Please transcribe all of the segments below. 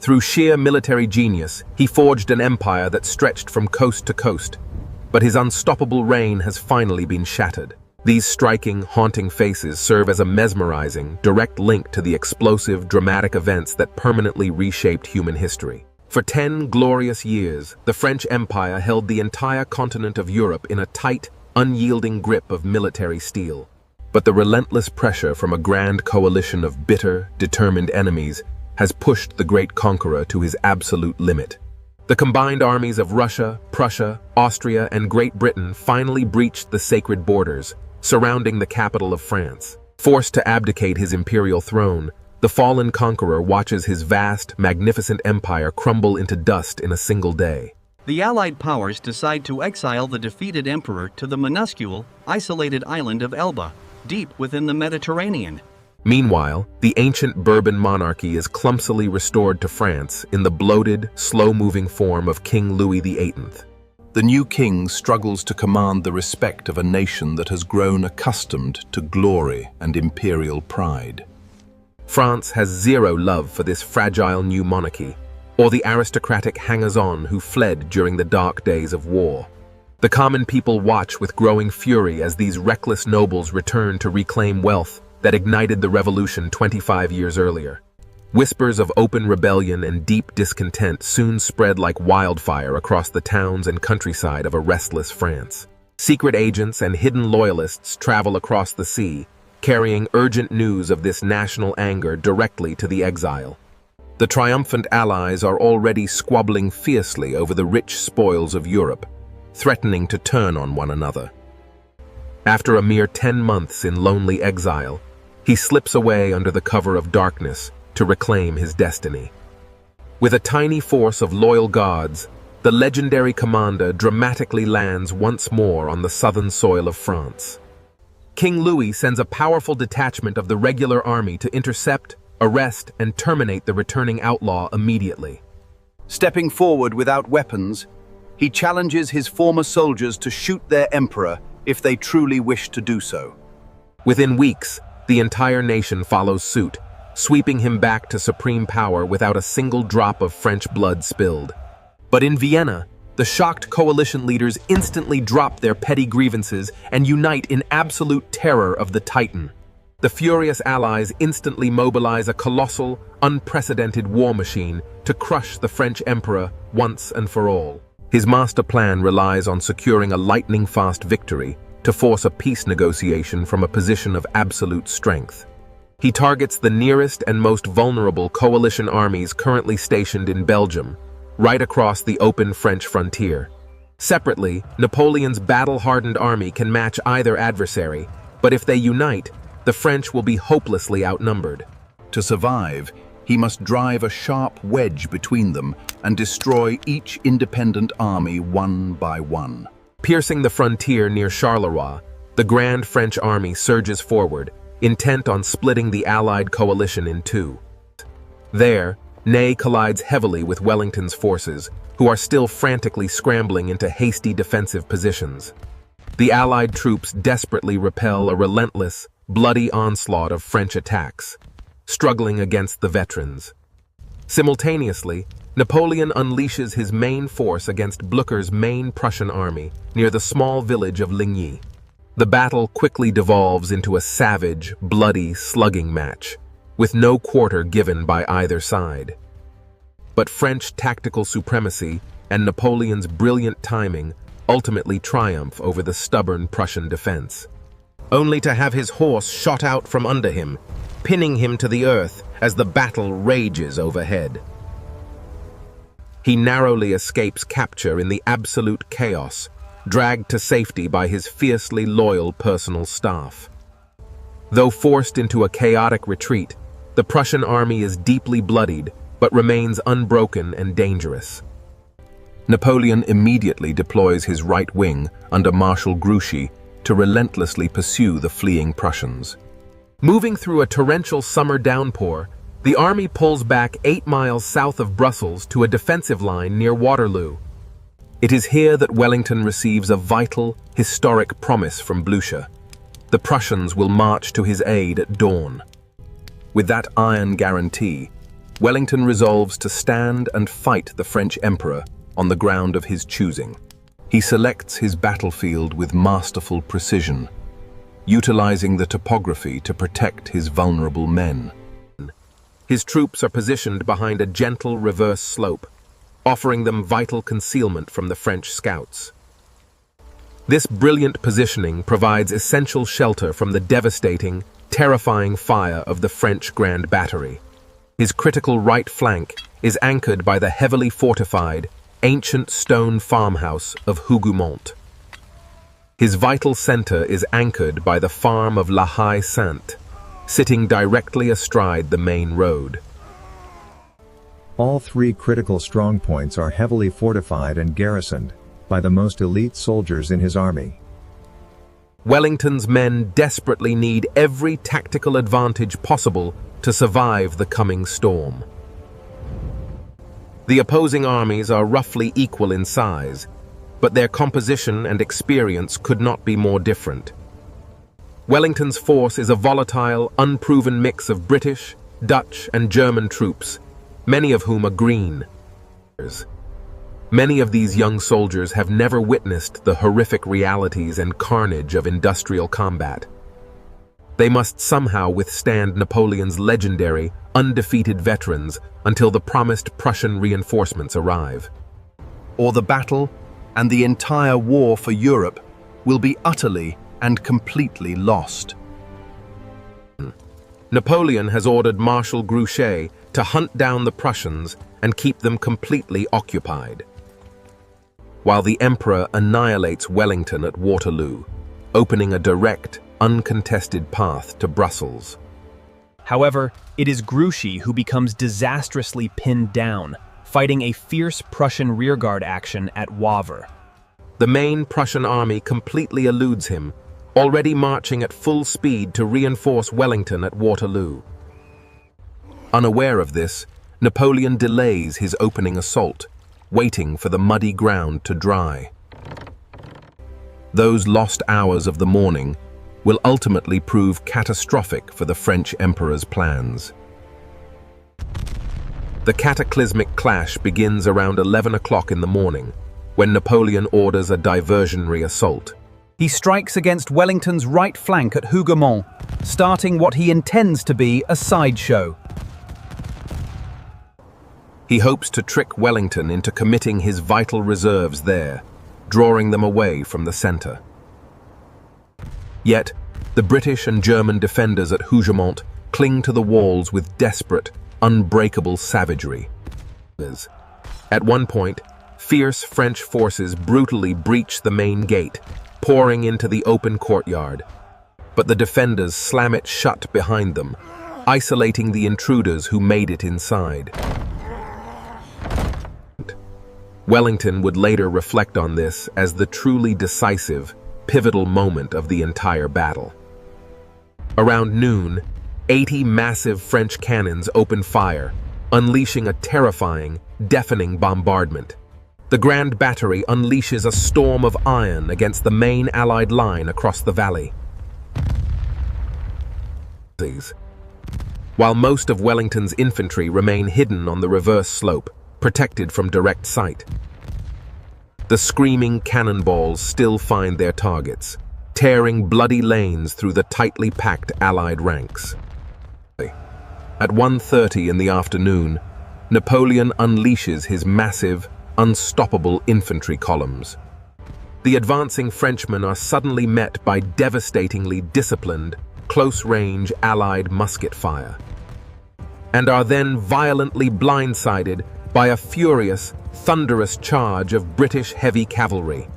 Through sheer military genius, he forged an empire that stretched from coast to coast, but his unstoppable reign has finally been shattered. These striking, haunting faces serve as a mesmerizing, direct link to the explosive, dramatic events that permanently reshaped human history. For 10 glorious years, the French Empire held the entire continent of Europe in a tight, unyielding grip of military steel. But the relentless pressure from a grand coalition of bitter, determined enemies has pushed the great conqueror to his absolute limit. The combined armies of Russia, Prussia, Austria, and Great Britain finally breached the sacred borders, surrounding the capital of France. Forced to abdicate his imperial throne, the fallen conqueror watches his vast, magnificent empire crumble into dust in a single day. The Allied powers decide to exile the defeated emperor to the minuscule, isolated island of Elba, deep within the Mediterranean. Meanwhile, the ancient Bourbon monarchy is clumsily restored to France in the bloated, slow-moving form of King Louis XVIII. The new king struggles to command the respect of a nation that has grown accustomed to glory and imperial pride. France has zero love for this fragile new monarchy, or the aristocratic hangers-on who fled during the dark days of war. The common people watch with growing fury as these reckless nobles return to reclaim wealth that ignited the revolution 25 years earlier. Whispers of open rebellion and deep discontent soon spread like wildfire across the towns and countryside of a restless France. Secret agents and hidden loyalists travel across the sea, carrying urgent news of this national anger directly to the exile. The triumphant allies are already squabbling fiercely over the rich spoils of Europe, threatening to turn on one another. After a mere 10 months in lonely exile, he slips away under the cover of darkness to reclaim his destiny. With a tiny force of loyal guards, the legendary commander dramatically lands once more on the southern soil of France. King Louis sends a powerful detachment of the regular army to intercept, arrest, and terminate the returning outlaw immediately. Stepping forward without weapons, he challenges his former soldiers to shoot their emperor if they truly wish to do so. Within weeks, the entire nation follows suit, sweeping him back to supreme power without a single drop of French blood spilled. But in Vienna, the shocked coalition leaders instantly drop their petty grievances and unite in absolute terror of the Titan. The furious allies instantly mobilize a colossal, unprecedented war machine to crush the French emperor once and for all. His master plan relies on securing a lightning-fast victory to force a peace negotiation from a position of absolute strength. He targets the nearest and most vulnerable coalition armies currently stationed in Belgium, right across the open French frontier. Separately, Napoleon's battle-hardened army can match either adversary, but if they unite, the French will be hopelessly outnumbered. To survive, he must drive a sharp wedge between them and destroy each independent army one by one. Piercing the frontier near Charleroi, the Grand French army surges forward, intent on splitting the Allied coalition in two. There, Ney collides heavily with Wellington's forces, who are still frantically scrambling into hasty defensive positions. The Allied troops desperately repel a relentless, bloody onslaught of French attacks, struggling against the veterans. Simultaneously, Napoleon unleashes his main force against Blücher's main Prussian army near the small village of Ligny. The battle quickly devolves into a savage, bloody, slugging match, with no quarter given by either side. But French tactical supremacy and Napoleon's brilliant timing ultimately triumph over the stubborn Prussian defense, only to have his horse shot out from under him, pinning him to the earth as the battle rages overhead. He narrowly escapes capture in the absolute chaos, dragged to safety by his fiercely loyal personal staff. Though forced into a chaotic retreat, the Prussian army is deeply bloodied but remains unbroken and dangerous. Napoleon immediately deploys his right wing under Marshal Grouchy to relentlessly pursue the fleeing Prussians. Moving through a torrential summer downpour, the army pulls back 8 miles south of Brussels to a defensive line near Waterloo. It is here that Wellington receives a vital, historic promise from Blücher. The Prussians will march to his aid at dawn. With that iron guarantee, Wellington resolves to stand and fight the French emperor on the ground of his choosing. He selects his battlefield with masterful precision, utilizing the topography to protect his vulnerable men. His troops are positioned behind a gentle reverse slope, offering them vital concealment from the French scouts. This brilliant positioning provides essential shelter from the devastating, terrifying fire of the French Grand Battery. His critical right flank is anchored by the heavily fortified, ancient stone farmhouse of Hougoumont. His vital center is anchored by the farm of La Haye-Sainte, sitting directly astride the main road. All three critical strongpoints are heavily fortified and garrisoned by the most elite soldiers in his army. Wellington's men desperately need every tactical advantage possible to survive the coming storm. The opposing armies are roughly equal in size, but their composition and experience could not be more different. Wellington's force is a volatile, unproven mix of British, Dutch, and German troops, many of whom are green. Many of these young soldiers have never witnessed the horrific realities and carnage of industrial combat. They must somehow withstand Napoleon's legendary, undefeated veterans until the promised Prussian reinforcements arrive. Or the battle and the entire war for Europe will be utterly and completely lost. Napoleon has ordered Marshal Grouchy to hunt down the Prussians and keep them completely occupied, while the Emperor annihilates Wellington at Waterloo, opening a direct, uncontested path to Brussels. However, it is Grouchy who becomes disastrously pinned down, fighting a fierce Prussian rearguard action at Wavre. The main Prussian army completely eludes him, already marching at full speed to reinforce Wellington at Waterloo. Unaware of this, Napoleon delays his opening assault, waiting for the muddy ground to dry. Those lost hours of the morning will ultimately prove catastrophic for the French emperor's plans. The cataclysmic clash begins around 11 o'clock in the morning, when Napoleon orders a diversionary assault. He strikes against Wellington's right flank at Hougoumont, starting what he intends to be a sideshow. He hopes to trick Wellington into committing his vital reserves there, drawing them away from the center. Yet, the British and German defenders at Hougoumont cling to the walls with desperate, unbreakable savagery. At one point, fierce French forces brutally breach the main gate, pouring into the open courtyard. But the defenders slam it shut behind them, isolating the intruders who made it inside. Wellington would later reflect on this as the truly decisive, pivotal moment of the entire battle. Around noon, 80 massive French cannons open fire, unleashing a terrifying, deafening bombardment. The Grand Battery unleashes a storm of iron against the main Allied line across the valley. While most of Wellington's infantry remain hidden on the reverse slope, protected from direct sight. The screaming cannonballs still find their targets, tearing bloody lanes through the tightly packed Allied ranks. At 1:30 in the afternoon, Napoleon unleashes his massive, unstoppable infantry columns. The advancing Frenchmen are suddenly met by devastatingly disciplined, close-range Allied musket fire, and are then violently blindsided by a furious, thunderous charge of British heavy cavalry.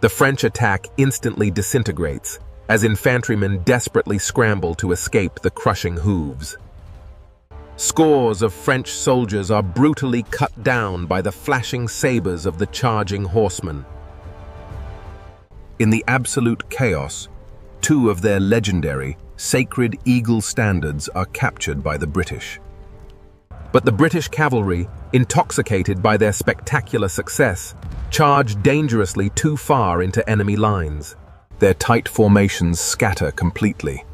The French attack instantly disintegrates, as infantrymen desperately scramble to escape the crushing hooves. Scores of French soldiers are brutally cut down by the flashing sabers of the charging horsemen. In the absolute chaos, two of their legendary, sacred eagle standards are captured by the British. But the British cavalry, intoxicated by their spectacular success, charge dangerously too far into enemy lines. Their tight formations scatter completely,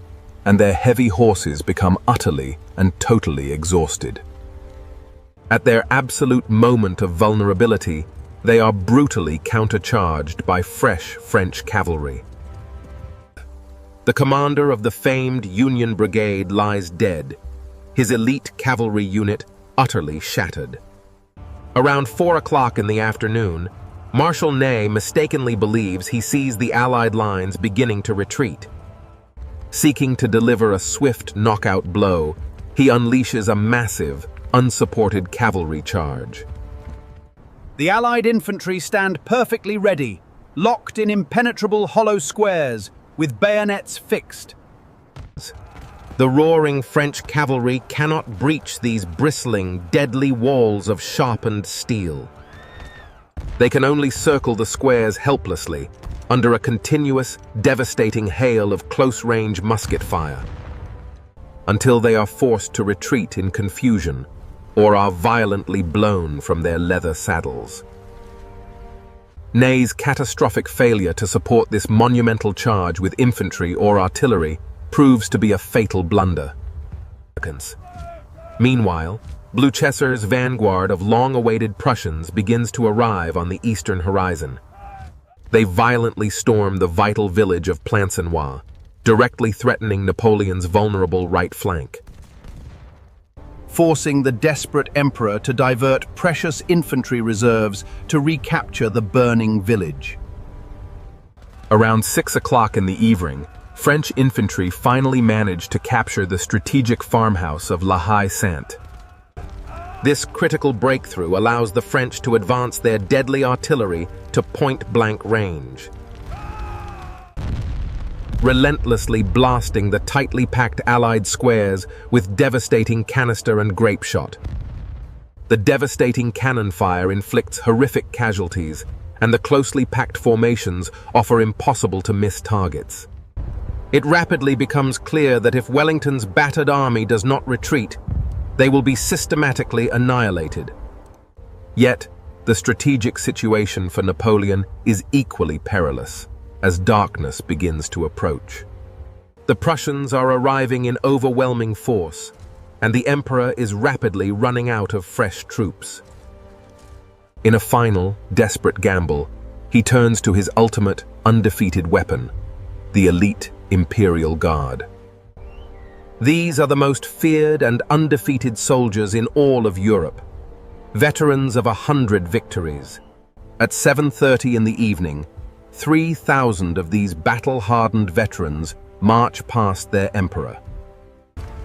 and their heavy horses become utterly and totally exhausted. At their absolute moment of vulnerability, they are brutally countercharged by fresh French cavalry. The commander of the famed Union Brigade lies dead, his elite cavalry unit utterly shattered. Around 4 o'clock in the afternoon, Marshal Ney mistakenly believes he sees the Allied lines beginning to retreat. Seeking to deliver a swift knockout blow, he unleashes a massive, unsupported cavalry charge. The Allied infantry stand perfectly ready, locked in impenetrable hollow squares, with bayonets fixed. The roaring French cavalry cannot breach these bristling, deadly walls of sharpened steel. They can only circle the squares helplessly, under a continuous, devastating hail of close-range musket fire, until they are forced to retreat in confusion or are violently blown from their leather saddles. Ney's catastrophic failure to support this monumental charge with infantry or artillery proves to be a fatal blunder. Meanwhile, Blucher's vanguard of long-awaited Prussians begins to arrive on the eastern horizon. They violently storm the vital village of Plancenoit, directly threatening Napoleon's vulnerable right flank, forcing the desperate emperor to divert precious infantry reserves to recapture the burning village. Around 6 o'clock in the evening, French infantry finally managed to capture the strategic farmhouse of La Haye-Sainte. This critical breakthrough allows the French to advance their deadly artillery to point-blank range, relentlessly blasting the tightly packed Allied squares with devastating canister and grape shot. The devastating cannon fire inflicts horrific casualties, and the closely packed formations offer impossible-to-miss targets. It rapidly becomes clear that if Wellington's battered army does not retreat, they will be systematically annihilated. Yet, the strategic situation for Napoleon is equally perilous, as darkness begins to approach. The Prussians are arriving in overwhelming force, and the Emperor is rapidly running out of fresh troops. In a final, desperate gamble, he turns to his ultimate, undefeated weapon, the elite Imperial Guard. These are the most feared and undefeated soldiers in all of Europe, veterans of 100 victories. At 7:30 in the evening, 3,000 of these battle-hardened veterans march past their emperor,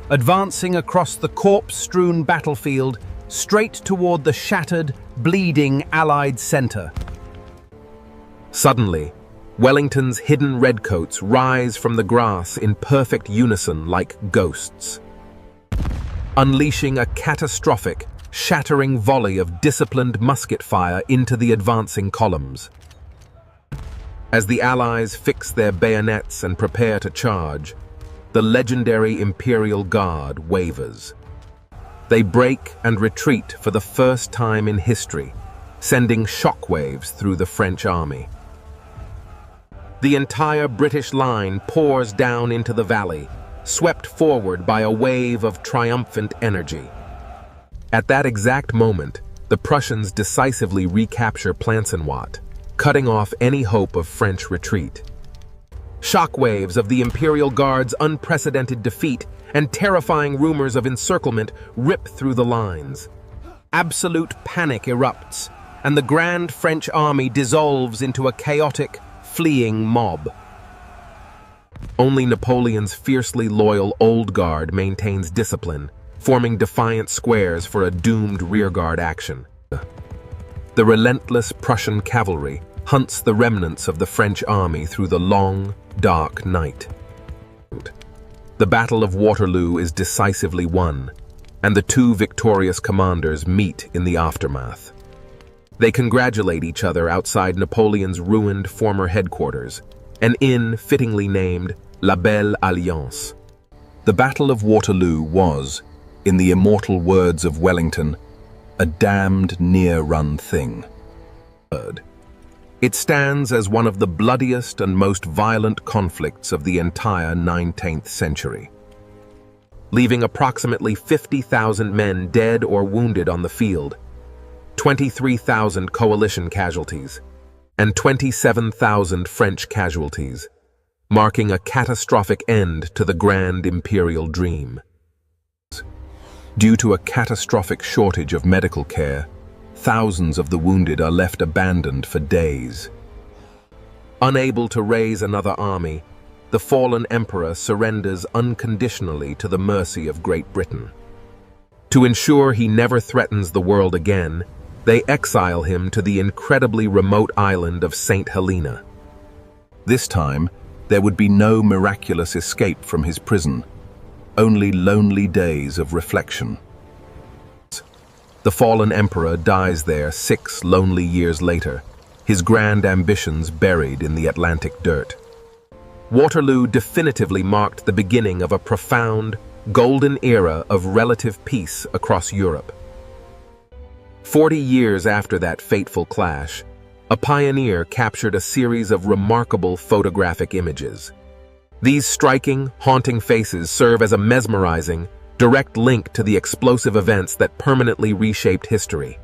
Advancing across the corpse-strewn battlefield, straight toward the shattered, bleeding Allied center. Suddenly, Wellington's hidden redcoats rise from the grass in perfect unison like ghosts, unleashing a catastrophic, shattering volley of disciplined musket fire into the advancing columns. As the Allies fix their bayonets and prepare to charge, the legendary Imperial Guard wavers. They break and retreat for the first time in history, sending shockwaves through the French army. The entire British line pours down into the valley, swept forward by a wave of triumphant energy. At that exact moment, the Prussians decisively recapture Plancenoit, cutting off any hope of French retreat. Shockwaves of the Imperial Guard's unprecedented defeat and terrifying rumors of encirclement rip through the lines. Absolute panic erupts, and the Grand French army dissolves into a chaotic, fleeing mob. Only Napoleon's fiercely loyal Old Guard maintains discipline, forming defiant squares for a doomed rearguard action. The relentless Prussian cavalry hunts the remnants of the French army through the long, dark night. The Battle of Waterloo is decisively won, and the two victorious commanders meet in the aftermath. They congratulate each other outside Napoleon's ruined former headquarters, an inn fittingly named La Belle Alliance. The Battle of Waterloo was, in the immortal words of Wellington, a damned near-run thing. It stands as one of the bloodiest and most violent conflicts of the entire 19th century, leaving approximately 50,000 men dead or wounded on the field, 23,000 coalition casualties, and 27,000 French casualties, marking a catastrophic end to the grand imperial dream. Due to a catastrophic shortage of medical care, thousands of the wounded are left abandoned for days. Unable to raise another army, the fallen emperor surrenders unconditionally to the mercy of Great Britain. To ensure he never threatens the world again, they exile him to the incredibly remote island of St. Helena. This time, there would be no miraculous escape from his prison, only lonely days of reflection. The fallen emperor dies there 6 lonely years later, his grand ambitions buried in the Atlantic dirt. Waterloo definitively marked the beginning of a profound, golden era of relative peace across Europe. 40 years after that fateful clash, a pioneer captured a series of remarkable photographic images. These striking, haunting faces serve as a mesmerizing, direct link to the explosive events that permanently reshaped history.